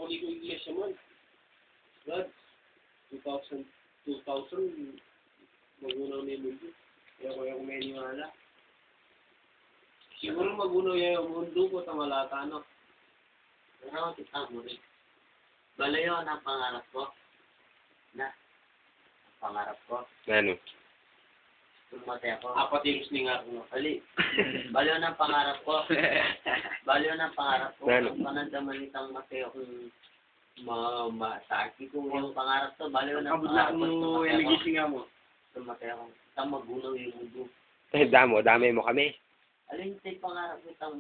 uli ko iglesia man. God, 2000, magunaw na yung mundo. Kaya ko yung kumeniwala. Siguro magunaw yung mundo ko, tamalata, no? Pero kita mo rin. Balayo ang pangarap ko. Na. Ang pangarap ko. Ano? Tumatay ako. Apat yung ni nga ako. Ali. Balayo ng pangarap ko. Balayo ng pangarap ko. Ano? Ang panandaman itang matay akong masaki ko yung pangarap to. Balayo ng pangarap ko. Tumatay ako. Tumatay ako. Itang magunaw yung mundo. Dami mo kami. Alin ito yung pangarap ko itang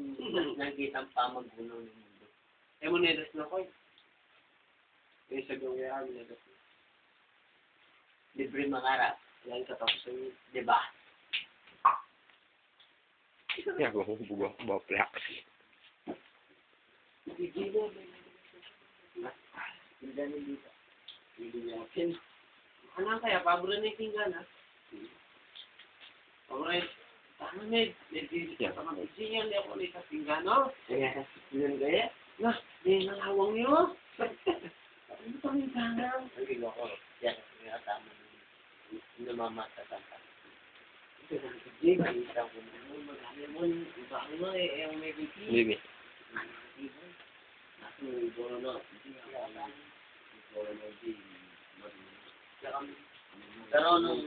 nakikitang pamagunaw ng mundo. Eh mo nedas na ko eh. Yung sa gawin nedas na. Libre mangarap. Yan katapusan yun. Diba? Yan ko, bugo-flax. Hindi na dito. Hindi natin. Ano kaya? Pabura na yung tinggan ha? Pabura yun. Ano med? Nagdilit ka sa mga sinyal. Hindi ako ulit sa tinggan, no? Yan gaya? Na, di nalawang nyo. Ano pa yung tangang? Ang gino ko. Yan. Yung kasama. Namamata ka. Hindi, nakita ko mo. Magkano mo. Iba ko na eh. Ang may biti. Bibi. Nasa yung boro na. Boro na di. Pero nung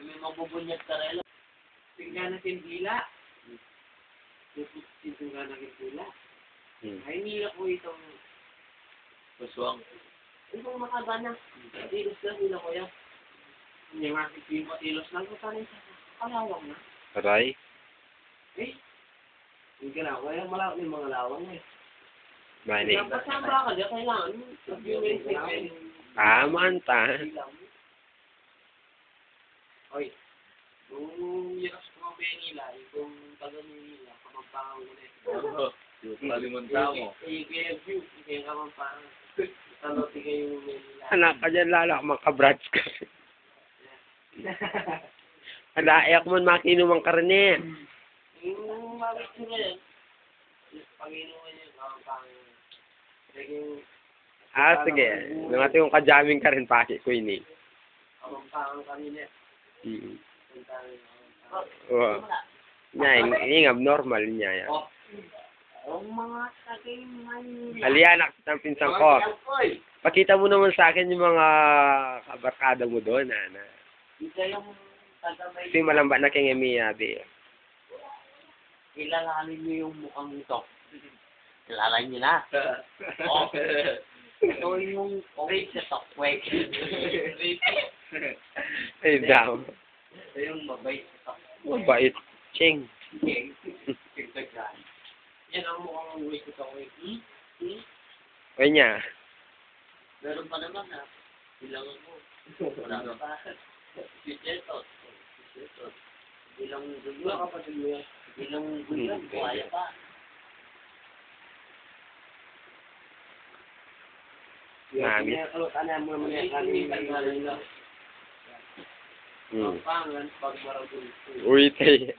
may mabubunyat ka rin. Tingnan natin dila. Tingnan natin dila. Ay, nila ko itong Puswang. itong makaba na. Tilos lang nila ko yan. Hindi nga yung patilos lang ko pa rin sa kalawang na. Aray. Eh, hindi ka na. Kaya malawang yung mga lawang eh. Bani. Kaya pasamba ka dyan, kailangan. Manta. Oy, kung yakas ko ang nila, kung taga nila, kamagpangan ko na ito. Kalimunta mo. I-view, kaya kamagpangan. Talote kayo nila. Anak ka dyan, lala ka makabrats ka. Alaiyak mo makinom ang karne. Yung mabit ko na yan, Panginoon yan, kamagpangan. Sige. Nangati yung kajaming ka rin, paki ko yun eh. Kamagpangan kanina. Oo. Yung abnormal niya yan. Ang mga sagay man. Alianak ng pinsang ko. Pakita mo naman sa akin yung mga kabarkada mo doon, Ana. Ito yung tagamay. Kasi malamba na kay Emiya, be. Kilalanin niyo yung mukhang ito. Kilala niyo na. Oh. Ito yung rape sa tokwek. Ay, daw. Ito yung mabait sa tokwek. Mabait. Ching. Yan ang mukhang uwi ko sa uwi. Oy niya. Meron pa naman ha. Bilang mo. Wala pa. Pisetot. Bilang gulo. Wala ka pa din mo yan. Bilang gulo. Kaya pa. Nami. Ano mo naman yan? Kanina. Pangan, pagmaragul. Uy, tay.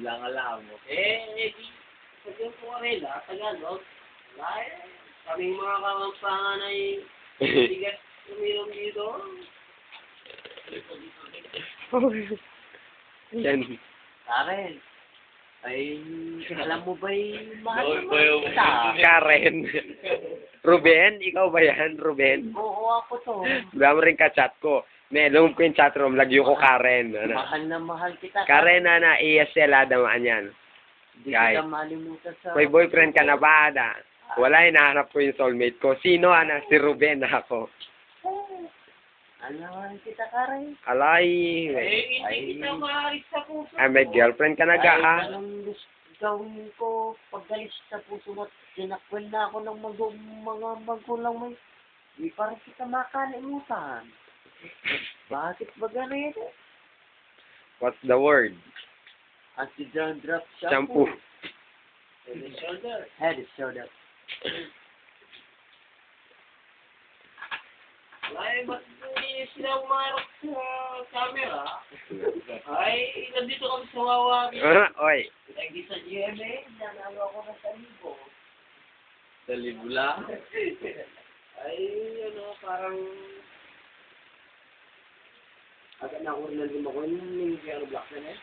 Lang mo. Di. Sabihin ko karela, Tagalog. Wala eh. Kaming mga kamagpangan ay bigat uminom dito. Yan. Karen. Ay, alam mo ba'y mahal naman kita? Karen. Ruben, ikaw ba yan? Ruben? Oo, ako to. Dami rin ka-chat ko. Nelong ko yung chatroom, lagyo ko Karen. Ano? Mahal na mahal kita. Karen na ESL damaan yan. Hindi Guys. kita malimutan sa... May boyfriend ka na ba, Ada? Wala, hinahanap ko yung soulmate ko. Sino, Ana? Si Ruben ako. Alawan kita, Karen. Alay. Hindi kita maaris sa puso. Ay, may girlfriend ka na ga, Ay, ah? anong gusto gawin ko paggalis sa puso mo? Sinakwen na ako ng mga magulang mo. Di parang kita makalimutan. Bakit ba gano'n yan? What's the word? Anti-dandruff Shampoo. Head and shoulder. Head and shoulder. Ay, ba't hindi sila umarap sa camera? Ay, nandito kami sa Wawa. Oy. Hindi sa GMA, nanalo ako ng 1,000. Sa libula. Ay, ano, parang... Agad na ako rin nandun ako yung Black na eh.